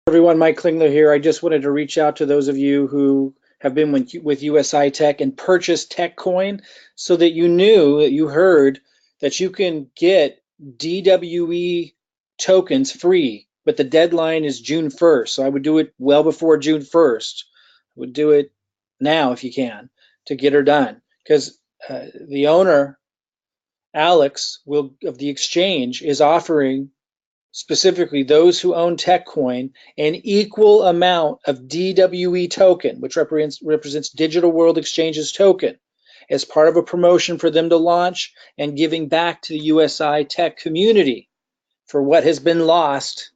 Everyone, Mike Klingler here. I just wanted to reach out to those of you who have been with USI-Tech and purchased TechCoin so that you knew, that you heard that you can get DWE tokens free, but the deadline is June 1st. So I would do it well before June 1st. I would do it now if you can to get her done because the owner, Alex, of the exchange is offering specifically those who own TechCoin, an equal amount of DWE token, which represents Digital World Exchange's token, as part of a promotion for them to launch and giving back to the USI-Tech community for what has been lost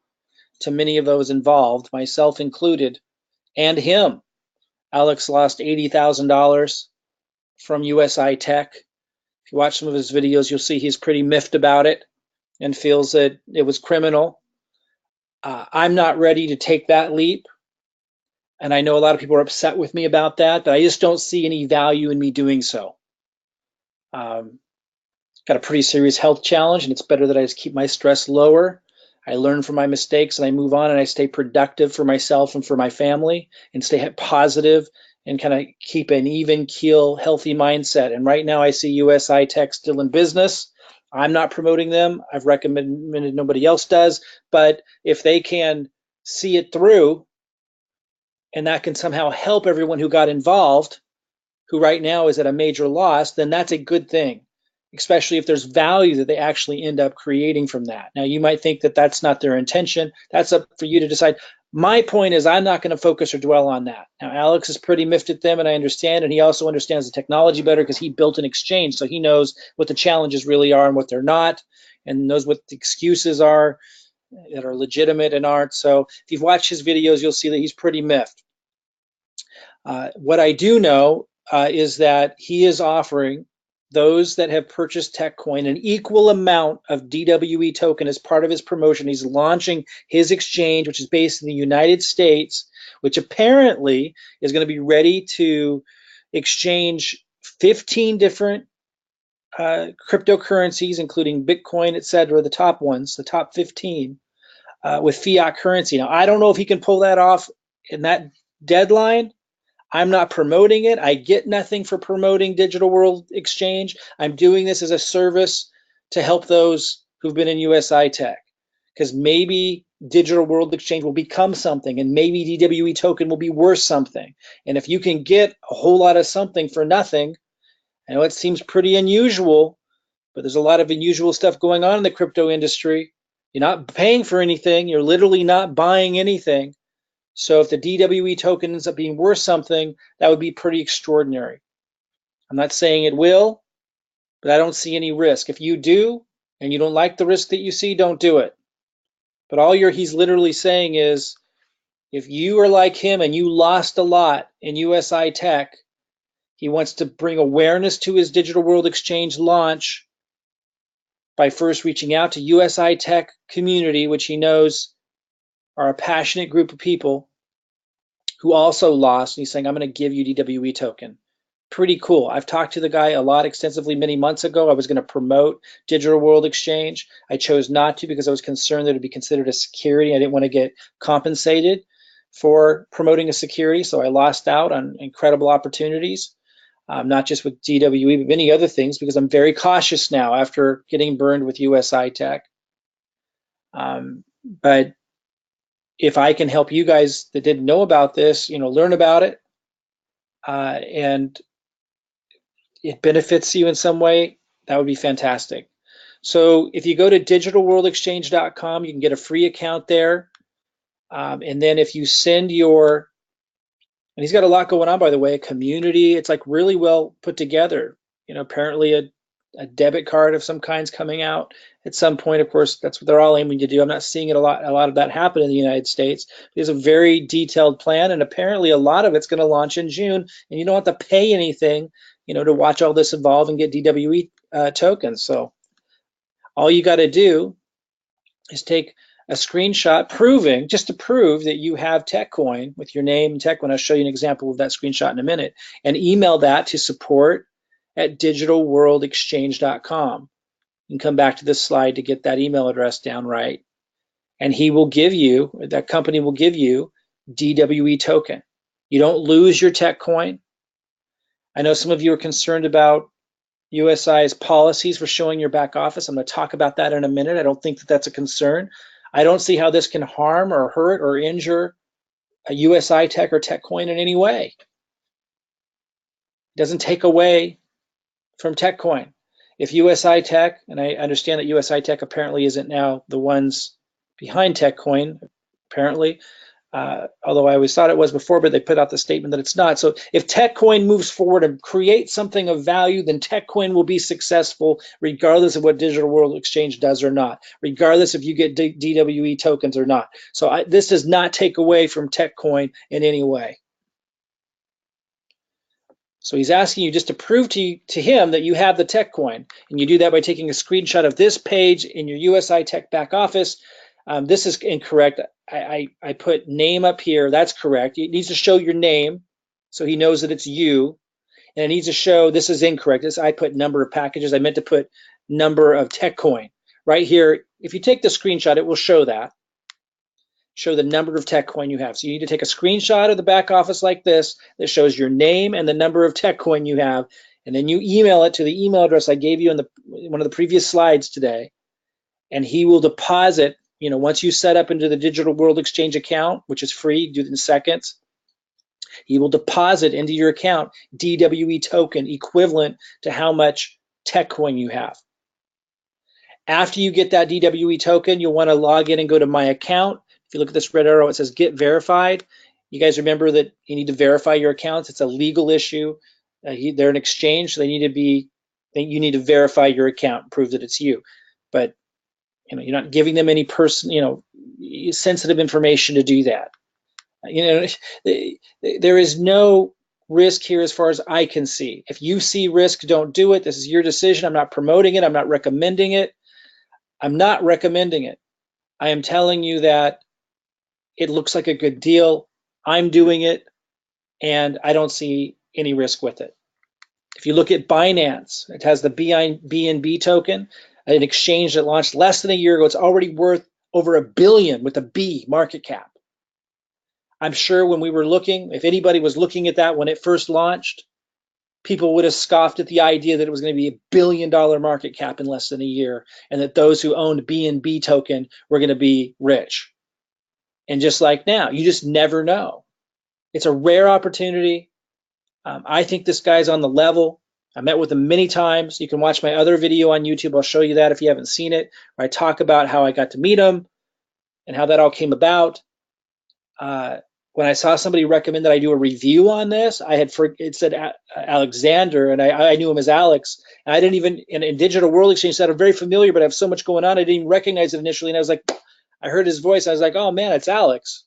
to many of those involved, myself included, and him. Alex lost $80,000 from USI-Tech. If you watch some of his videos, you'll see he's pretty miffed about it and feels that it was criminal. I'm not ready to take that leap. And I know a lot of people are upset with me about that, but I just don't see any value in me doing so. Got a pretty serious health challenge, and it's better that I just keep my stress lower. I learn from my mistakes and I move on and I stay productive for myself and for my family and stay positive and kind of keep an even keel, healthy mindset. And right now I see USI-Tech still in business. I'm not promoting them. I've recommended nobody else does. But if they can see it through and that can somehow help everyone who got involved, who right now is at a major loss, then that's a good thing, especially if there's value that they actually end up creating from that. Now, you might think that that's not their intention. That's up for you to decide. My point is I'm not going to focus or dwell on that. Now, Alex is pretty miffed at them, and I understand, and he also understands the technology better because he built an exchange, so he knows what the challenges really are and what they're not, and knows what the excuses are that are legitimate and aren't. So if you've watched his videos, you'll see that he's pretty miffed. What I do know is that he is offering those that have purchased TechCoin an equal amount of DWE token as part of his promotion. He's launching his exchange, which is based in the United States, which apparently is going to be ready to exchange 15 different cryptocurrencies, including Bitcoin, etc., the top ones, the top 15, with fiat currency. Now, I don't know if he can pull that off in that deadline. I'm not promoting it. I get nothing for promoting Digital World Exchange. I'm doing this as a service to help those who've been in USI-Tech, because maybe Digital World Exchange will become something and maybe DWE token will be worth something. And if you can get a whole lot of something for nothing, I know it seems pretty unusual, but there's a lot of unusual stuff going on in the crypto industry. You're not paying for anything. You're literally not buying anything. So if the DWE token ends up being worth something, that would be pretty extraordinary. I'm not saying it will, but I don't see any risk. If you do, and you don't like the risk that you see, don't do it. But he's literally saying is, if you are like him and you lost a lot in USI-Tech, he wants to bring awareness to his Digital World Exchange launch by first reaching out to USI-Tech community, which he knows are a passionate group of people who also lost, and he's saying, I'm going to give you DWE token. Pretty cool. I've talked to the guy a lot extensively many months ago. I was going to promote Digital World Exchange. I chose not to because I was concerned that it would be considered a security. I didn't want to get compensated for promoting a security, so I lost out on incredible opportunities, not just with DWE, but many other things, because I'm very cautious now after getting burned with USI-Tech. But if I can help you guys that didn't know about this, learn about it, and it benefits you in some way, that would be fantastic. So if you go to digitalworldexchange.com, you can get a free account there. And then if you send and he's got a lot going on, by the way, a community, it's like really well put together. Apparently a debit card of some kind's coming out at some point. Of course, that's what they're all aiming to do. I'm not seeing a lot of that happen in the United States. There's a very detailed plan, and apparently a lot of it's going to launch in June, and you don't have to pay anything, to watch all this evolve and get DWE tokens. So all you got to do is take a screenshot just to prove that you have TechCoin with your name and TechCoin. I'll show you an example of that screenshot in a minute, and email that to support@digitalworldexchange.com. You can come back to this slide to get that email address down right. and he will give you, that company will give you DWE token. You don't lose your tech coin. I know some of you are concerned about USI's policies for showing your back office. I'm going to talk about that in a minute. I don't think that that's a concern. I don't see how this can harm or hurt or injure a USI-Tech or tech coin in any way. It doesn't take away from tech coin. If USI-Tech, and I understand that USI-Tech apparently isn't now the ones behind tech coin, apparently, although I always thought it was before, but they put out the statement that it's not. So if TechCoin moves forward and creates something of value, then TechCoin will be successful regardless of what Digital World Exchange does or not, regardless if you get DWE tokens or not. So this does not take away from TechCoin in any way. So he's asking you just to prove to him that you have the tech coin, and you do that by taking a screenshot of this page in your USI-Tech back office. This is incorrect. I put name up here. That's correct. It needs to show your name so he knows that it's you, and it needs to show, this is incorrect. I put number of packages. I meant to put number of tech coin. Right here, if you take the screenshot, it will show that. Show the number of tech coin you have. So you need to take a screenshot of the back office like this that shows your name and the number of tech coin you have, and then you email it to the email address I gave you in one of the previous slides today, and he will deposit, once you set up into the Digital World Exchange account, which is free, do it in seconds, he will deposit into your account DWE token equivalent to how much tech coin you have. After you get that DWE token, you'll want to log in and go to my account. If you look at this red arrow, it says get verified. You guys remember that you need to verify your accounts. It's a legal issue. They're an exchange, so you need to verify your account and prove that it's you. But you're not giving them any sensitive information to do that. There is no risk here as far as I can see. If you see risk, don't do it. This is your decision. I'm not promoting it. I'm not recommending it. I'm not recommending it. I am telling you that it looks like a good deal. I'm doing it, and I don't see any risk with it. If you look at Binance, it has the BNB token, an exchange that launched less than a year ago. It's already worth over $1 billion with a B market cap. I'm sure when we were looking, if anybody was looking at that when it first launched, people would have scoffed at the idea that it was going to be $1 billion market cap in less than a year, and that those who owned BNB token were going to be rich. And just like now, you just never know. It's a rare opportunity. I think this guy's on the level. I met with him many times. You can watch my other video on YouTube. I'll show you that if you haven't seen it, where I talk about how I got to meet him and how that all came about. When I saw somebody recommend that I do a review on this, it said Alexander, and I knew him as Alex. And I didn't even, in Digital World Exchange, said I'm very familiar, but I have so much going on, I didn't even recognize it initially. And I was like, I heard his voice. I was like, oh man, it's Alex.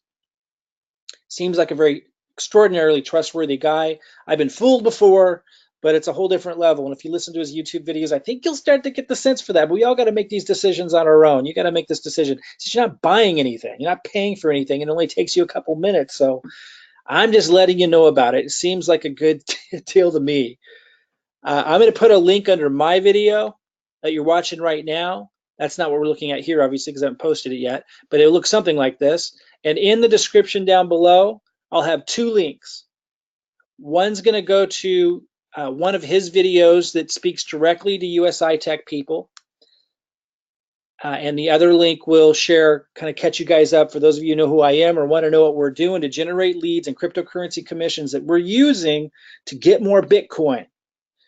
Seems like a very extraordinarily trustworthy guy. I've been fooled before, but it's a whole different level. And if you listen to his YouTube videos, I think you'll start to get the sense for that. But we all got to make these decisions on our own. You got to make this decision. Since you're not buying anything, you're not paying for anything. It only takes you a couple minutes. So I'm just letting you know about it. It seems like a good deal to me. I'm going to put a link under my video that you're watching right now. That's not what we're looking at here, obviously, because I haven't posted it yet. But it looks something like this. And in the description down below, I'll have 2 links. One's going to go to one of his videos that speaks directly to USI-Tech people. And the other link will kind of catch you guys up for those of you who know who I am or want to know what we're doing to generate leads and cryptocurrency commissions that we're using to get more Bitcoin,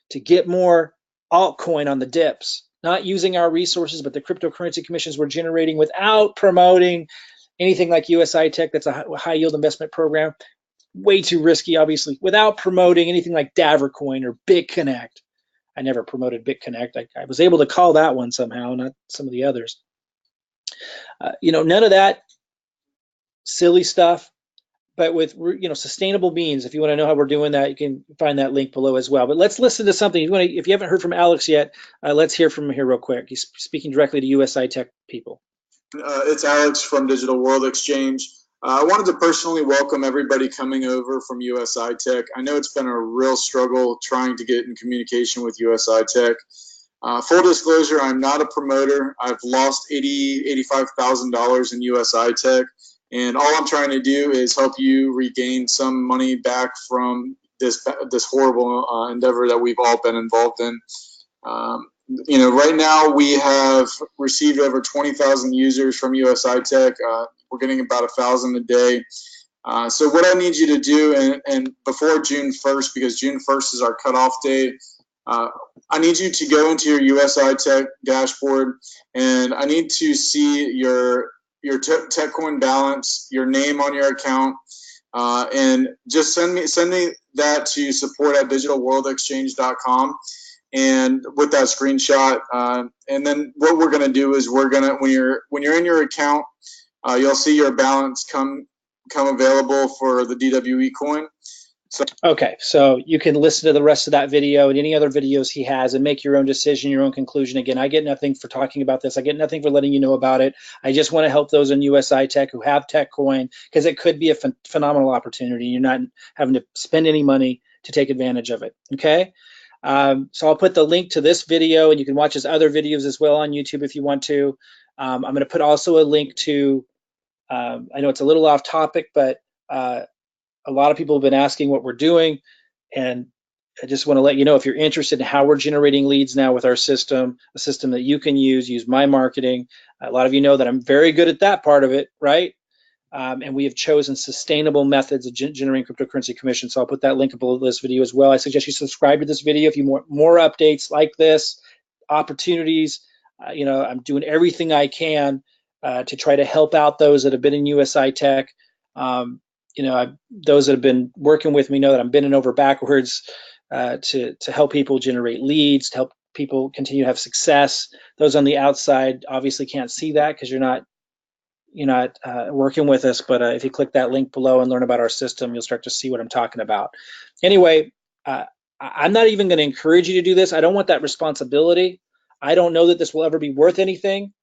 to get more altcoin on the dips. Not using our resources, but the cryptocurrency commissions we're generating without promoting anything like USI-Tech. That's a high yield investment program. Way too risky, obviously, without promoting anything like Davercoin or BitConnect. I never promoted BitConnect. I was able to call that one somehow, not some of the others. None of that silly stuff, but with sustainable means. If you want to know how we're doing that, you can find that link below as well. But let's listen to something. If you haven't heard from Alex yet, let's hear from him here real quick. He's speaking directly to USI-Tech people. It's Alex from Digital World Exchange. I wanted to personally welcome everybody coming over from USI-Tech. I know it's been a real struggle trying to get in communication with USI-Tech. Full disclosure, I'm not a promoter. I've lost $85,000 in USI-Tech, and all I'm trying to do is help you regain some money back from this horrible endeavor that we've all been involved in. Right now we have received over 20,000 users from USI-Tech. We're getting about 1,000 a day. So what I need you to do, and before June 1st, because June 1st is our cutoff date, I need you to go into your USI-Tech dashboard, and I need to see your TechCoin balance, your name on your account, and just send me that to support@digitalworldexchange.com, and with that screenshot. And then what we're gonna do is when you're in your account, you'll see your balance come available for the DWE coin. Okay, so you can listen to the rest of that video and any other videos he has and make your own decision, your own conclusion. Again, I get nothing for talking about this. I get nothing for letting you know about it. I just want to help those in USI-Tech who have TechCoin, because it could be a phenomenal opportunity. You're not having to spend any money to take advantage of it, okay? So I'll put the link to this video, and you can watch his other videos as well on YouTube if you want to. I'm going to put also a link to, I know it's a little off topic, but a lot of people have been asking what we're doing, and I just want to let you know, if you're interested in how we're generating leads now with our system, a system that you can use my marketing. A lot of you know that I'm very good at that part of it, right? And we have chosen sustainable methods of generating cryptocurrency commission. So I'll put that link below this video as well. I suggest you subscribe to this video if you want more updates like this, opportunities. I'm doing everything I can to try to help out those that have been in USI-Tech. Those that have been working with me know that I'm bending over backwards to help people generate leads, to help people continue to have success. Those on the outside obviously can't see that because you're not working with us, but if you click that link below and learn about our system, you'll start to see what I'm talking about. Anyway, I'm not even going to encourage you to do this. I don't want that responsibility. I don't know that this will ever be worth anything,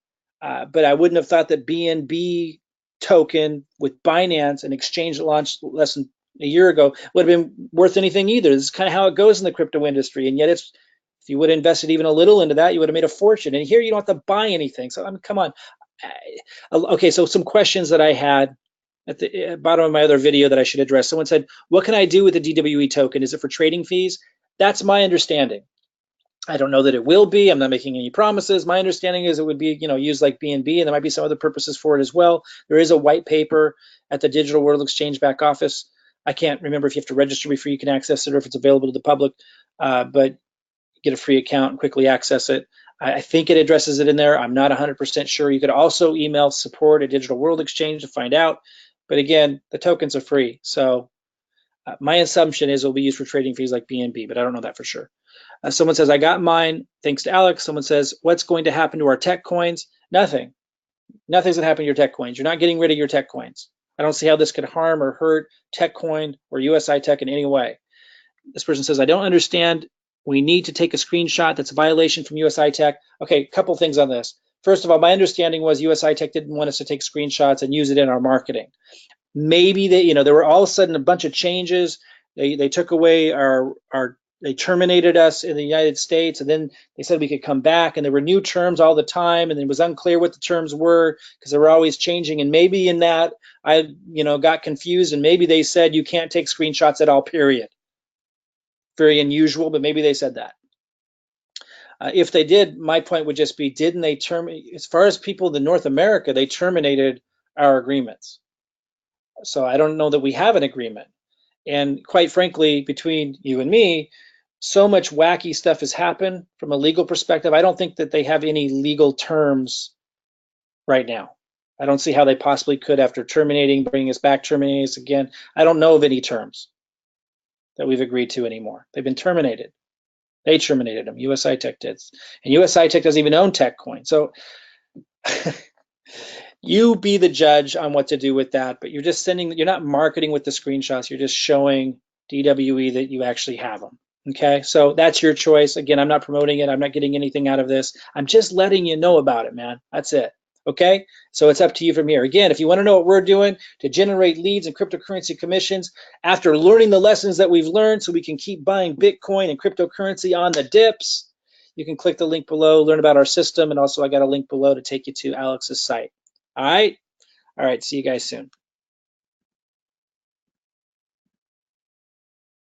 but I wouldn't have thought that BNB token with Binance, an exchange that launched less than a year ago, would have been worth anything either. This is kind of how it goes in the crypto industry, and yet if you would have invested even a little into that, you would have made a fortune. And here you don't have to buy anything. So I mean, come on. Okay, so some questions that I had at the bottom of my other video that I should address. Someone said, what can I do with the DWE token? Is it for trading fees? That's my understanding. I don't know that it will be. I'm not making any promises. My understanding is it would be, used like BNB, and there might be some other purposes for it as well. There is a white paper at the Digital World Exchange back office. I can't remember if you have to register before you can access it or if it's available to the public, but get a free account and quickly access it. I think it addresses it in there. I'm not 100% sure. You could also email support@Digital World Exchange to find out. But again, the tokens are free. So my assumption is it'll be used for trading fees like BNB, but I don't know that for sure. Someone says, I got mine, thanks to Alex. Someone says, what's going to happen to our tech coins? Nothing. Nothing's going to happen to your tech coins. You're not getting rid of your tech coins. I don't see how this could harm or hurt tech coin or USI-Tech in any way. This person says, I don't understand. We need to take a screenshot. That's a violation from USI-Tech. Okay, a couple things on this. First of all, my understanding was USI-Tech didn't want us to take screenshots and use it in our marketing. Maybe there were all of a sudden a bunch of changes. They took away they terminated us in the United States, and then they said we could come back, and there were new terms all the time, and it was unclear what the terms were because they were always changing. And maybe in that I got confused, and maybe they said you can't take screenshots at all, period. Very unusual, but maybe they said that. If they did, my point would just be, didn't they terminate, as far as people in North America, they terminated our agreements. So I don't know that we have an agreement. And quite frankly, between you and me, so much wacky stuff has happened from a legal perspective. I don't think that they have any legal terms right now. I don't see how they possibly could after terminating, bringing us back, terminating us again. I don't know of any terms that we've agreed to anymore. They've been terminated. They terminated them. USI-Tech did. And USI-Tech doesn't even own TechCoin. So you be the judge on what to do with that, but you're not marketing with the screenshots. You're just showing DWE that you actually have them. Okay, so that's your choice. Again, I'm not promoting it. I'm not getting anything out of this. I'm just letting you know about it, man. That's it. Okay, so it's up to you from here. Again, if you want to know what we're doing to generate leads and cryptocurrency commissions after learning the lessons that we've learned so we can keep buying Bitcoin and cryptocurrency on the dips, You can click the link below, learn about our system, and also I got a link below to take you to Alex's site. All right. All right. See you guys soon.